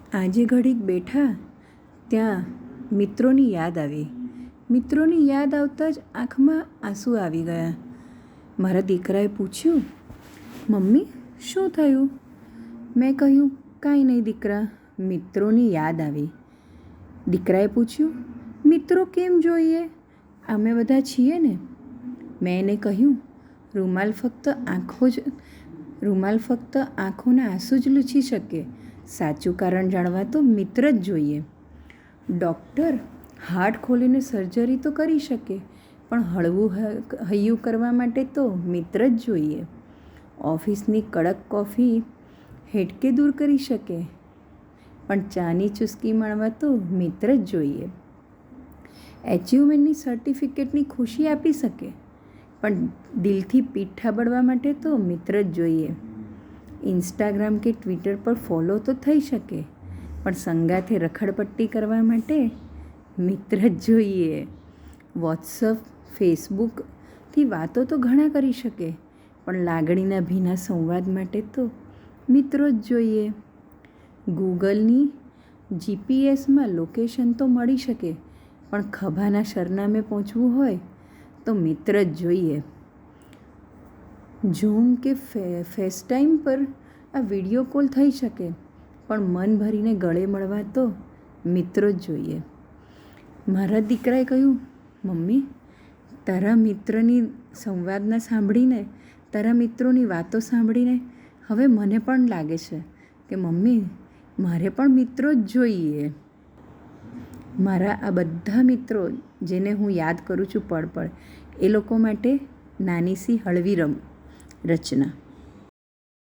આજે ઘડીક બેઠા ત્યાં મિત્રોની યાદ આવી. મિત્રોની યાદ આવતાં જ આંખમાં આંસુ આવી ગયા. મારા દીકરાએ પૂછ્યું, મમ્મી શું થયું? મેં કહ્યું, કાંઈ નહીં દીકરા, મિત્રોની યાદ આવી. દીકરાએ પૂછ્યું, મિત્રો કેમ જોઈએ? અમે બધા છીએ ને. મેં એને કહ્યું, રૂમાલ ફક્ત આંખોના આંસુ જ લૂછી શકે. સાચું કારણ જાણવા તો મિત્ર જ જોઈએ. ડૉક્ટર હાર્ટ ખોલીને સર્જરી તો કરી શકે, પણ હળવું હૈયું કરવા માટે તો મિત્ર જ જોઈએ. ઓફિસની કડક કોફી હેડકે દૂર કરી શકે, પણ ચાની ચુસ્કી માણવા તો મિત્ર જ જોઈએ. એચિવમેન્ટની સર્ટિફિકેટની ખુશી આપી શકે, પણ દિલથી પીઠ થાબડવા માટે તો મિત્ર જ જોઈએ. ઇન્સ્ટાગ્રામ કે ટ્વિટર પર ફોલો તો થઈ શકે, પણ સંગાથે રખડપટ્ટી કરવા માટે મિત્ર જ જોઈએ. વોટ્સઅપ, ફેસબુકથી વાતો તો ઘણા કરી શકે, પણ લાગણીના ભીના સંવાદ માટે તો મિત્રો જ જોઈએ. ગૂગલની જીપીએસમાં લોકેશન તો મળી શકે, પણ ખભાના સરનામે પહોંચવું હોય તો મિત્ર જ જોઈએ. ઝૂમ કે ફેસટાઈમ પર આ વિડીયો કોલ થઈ શકે, પણ મન ભરીને ગળે મળવા તો મિત્રો જ જોઈએ. મારા દીકરાએ કહ્યું, મમ્મી તારા મિત્રની સંવાદના સાંભળીને, તારા મિત્રોની વાતો સાંભળીને હવે મને પણ લાગે છે કે મમ્મી મારે પણ મિત્રો જ જોઈએ. મારા આ બધા મિત્રો જેને હું યાદ કરું છું પળ પળ, એ લોકો માટે નાની સી હળવી રચના.